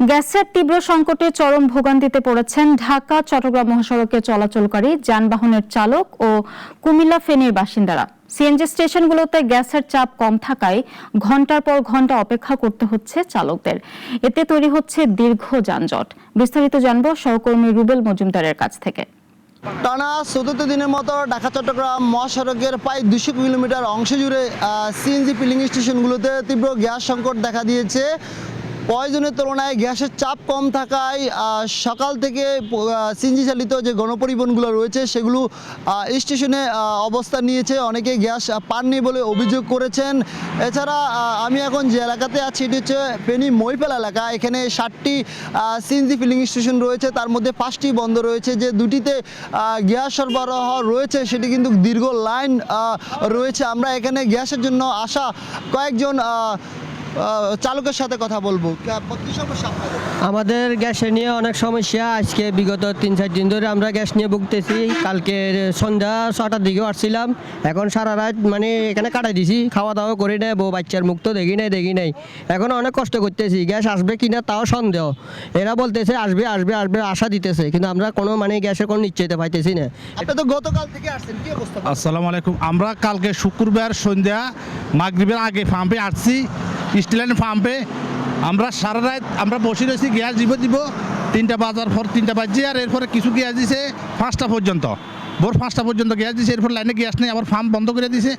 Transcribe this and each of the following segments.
গ্যাসের তীব্র সংকটে চরম ভোগান্তিতে পড়েছেন ঢাকা চট্টগ্রাম মহাসড়কে চলাচলকারী যানবাহনের চালক ও কুমিল্লা ফেনীর বাসিন্দারা। সিএনজি স্টেশনগুলোতে গ্যাসের চাপ কম থাকায় ঘন্টার পর ঘন্টা অপেক্ষা করতে হচ্ছে চালকদের। এতে তৈরি হচ্ছে দীর্ঘ যানজট। বিস্তারিত জানব সহকর্মী রুবেল মজুমদারের কাছ থেকে। টানা 14 দিনের মতো ঢাকা চট্টগ্রাম মহাসড়কের প্রায় 200 কিলোমিটার অংশ জুড়ে সিএনজি ফিলিং স্টেশনগুলোতে তীব্র গ্যাস সংকট দেখা দিয়েছে। প্রয়োজনের তুলনায় গ্যাসের চাপ কম থাকায় সকাল থেকে সিএনজি চালিত যে গণপরিবহনগুলো রয়েছে সেগুলো স্টেশনে অবস্থান নিয়েছে। অনেকে গ্যাস পাননি বলে অভিযোগ করেছেন। এছাড়া আমি এখন যে এলাকাতে আছি এটি হচ্ছে ফেনী মহিপাল এলাকা। এখানে 60টি সিএনজি ফিলিং স্টেশন রয়েছে, তার মধ্যে 5টি বন্ধ রয়েছে। যে দুটিতে গ্যাস সরবরাহ রয়েছে সেটি কিন্তু দীর্ঘ লাইন রয়েছে। আমরা এখানে গ্যাসের জন্য আসা কয়েকজন চালকের সাথে কথা বলবো। কি সমস্যা আমাদের গ্যাসের নিয়ে অনেক সমস্যা। আজকে বিগত 3-4 দিন ধরে আমরা গ্যাস নিয়ে ভুগতেছি। কালকে সন্ধ্যা 6টার দিকেও আসছিলাম, এখন সারা রাত মানে এখানে কাটাই দিছি, খাওয়া দাওয়া করি নাই, বউ বাচ্চার মুখ তো দেখি নাই। এখন অনেক কষ্ট করতেছি, গ্যাস আসবে কিনা তাও সন্দেহ। এরা বলতেছে আসবে আশা দিতেছে, কিন্তু আমরা কোনো মানে গ্যাসের কোনো নিশ্চয়তা পাইতেছি না। এটা তো গতকাল থেকে আসছেন, কি অবস্থা? আসসালামু আলাইকুম। আমরা কালকে শুক্রবার সন্ধ্যা মাগরিবের আগে পাম্পে আসছি, স্টিলাইন পাম্পে। আমরা সারা রাত আমরা বসে রয়েছি, গ্যাস দিব 3টা বাজার পর 3টা বাজছে। আর এরপরে কিছু গ্যাস দিছে 5টা পর্যন্ত, ভোর 5টা পর্যন্ত গ্যাস দিছে। এরপর লাইনে গ্যাস নেই, আবার পাম্প বন্ধ করে দিছে।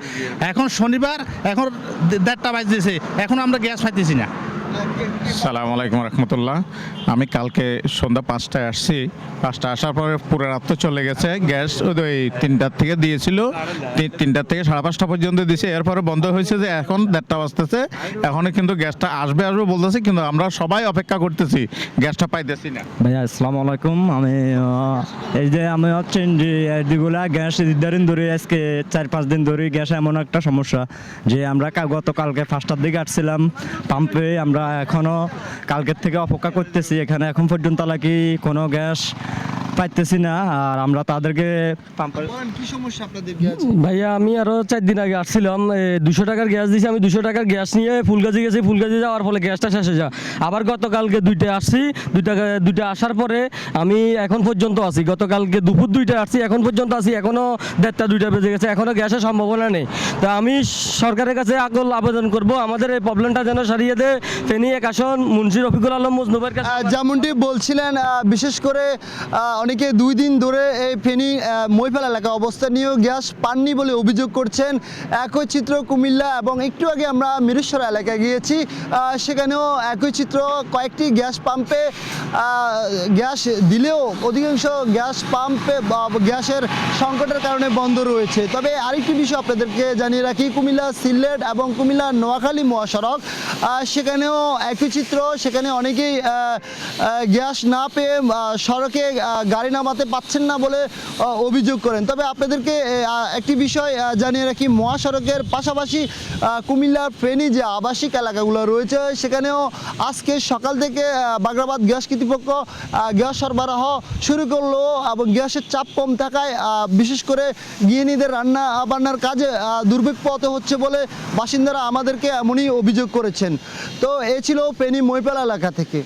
এখন শনিবার, এখন 1:30টা বাজতেছে, এখন আমরা গ্যাস পাইতেছি না। আসসালামু আলাইকুম রহমতুল্লাহ। আমি কালকে সন্ধ্যা 5টায় আসছি, 5টা আসার পরে পুরো রাত তো চলে গেছে। গ্যাস ওই 3টার থেকে দিয়েছিল, 3টার থেকে 5:30 পর্যন্ত দিয়েছে। এরপরে বন্ধ হয়েছে, যে এখন 1:30টা বাজতেছে। এখনো কিন্তু গ্যাসটা আসবে বলতেছে, কিন্তু আমরা সবাই অপেক্ষা করতেছি, গ্যাসটা পাইতেছি না। ভাইয়া আসসালামু আলাইকুম। আমি হচ্ছে এগুলা গ্যাস দীর্ঘদিন ধরে, আজকে 4-5 দিন ধরে গ্যাস এমন একটা সমস্যা যে আমরা গতকালকে 5টার দিকে আসছিলাম পাম্পে। আমরা এখনো কালকের থেকে অপেক্ষা করতেছি, এখানে এখন পর্যন্ত নাকি কোনো গ্যাস পাইতেছি না। আর আমরা তাদেরকে কি সমস্যা আপনাদের? ভাইয়া আমি আরো 4 দিন আগে আসছিলাম, 200 টাকার গ্যাস দিয়েছি। আমি 200 টাকার গ্যাস নিয়ে ফুলগাছি গেছি, ফুলগাছি যাওয়ার ফলে গ্যাসটা শেষ হয়ে যায়। আবার গতকালকে 2টায় আসছি, 2টা আসার পরে আমি এখন পর্যন্ত আছি। গতকালকে দুপুর 2টায় আসছি, এখন পর্যন্ত আছি, এখনো 1:30 2টা বেজে গেছে, এখনো গ্যাসের সম্ভাবনা নেই। তো আমি সরকারের কাছে আকুল আবেদন করব, আমাদের এই প্রবলেমটা যেন সারিয়ে দেয় ফেনী 1 আসন মুন্সি রফিকুল আলম মজনুবের কাছে। যেমনটি বলছিলেন, বিশেষ করে অনেকে 2 দিন ধরে এই ফেনী মহিপাল এলাকা অবস্থান নিয়েও গ্যাস পাননি বলে অভিযোগ করছেন। একই চিত্র কুমিল্লা এবং একটু আগে আমরা মিরেশ্বর এলাকায় গিয়েছি, সেখানেও একই চিত্র। কয়েকটি গ্যাস পাম্পে গ্যাস দিলেও অধিকাংশ গ্যাস পাম্পে গ্যাসের সংকটের কারণে বন্ধ রয়েছে। তবে আরেকটি বিষয় আপনাদেরকে জানিয়ে রাখি, কুমিল্লা সিলেট এবং কুমিল্লা নোয়াখালী মহাসড়ক, সেখানেও একই চিত্র। সেখানে অনেকেই গ্যাস না পেয়ে সড়কে গাড়ি নামাতে পাচ্ছেন না বলে অভিযোগ করেন। তবে আপনাদেরকে একটি বিষয় জানিয়ে রাখি, মহাসড়কের পাশাপাশি কুমিল্লার ফেনী যে আবাসিক এলাকাগুলো রয়েছে সেখানেও আজকে সকাল থেকে বাগরাবাদ গ্যাস কর্তৃপক্ষ গ্যাস সরবরাহ শুরু করলো এবং গ্যাসের চাপ কম থাকায় বিশেষ করে গৃহিণীদের রান্না বান্নার কাজে দুর্ভোগ পোহাতে হচ্ছে বলে বাসিন্দারা আমাদেরকে এমনই অভিযোগ করেছেন। তো এ ছিল ফেনী মহিপাল এলাকা থেকে।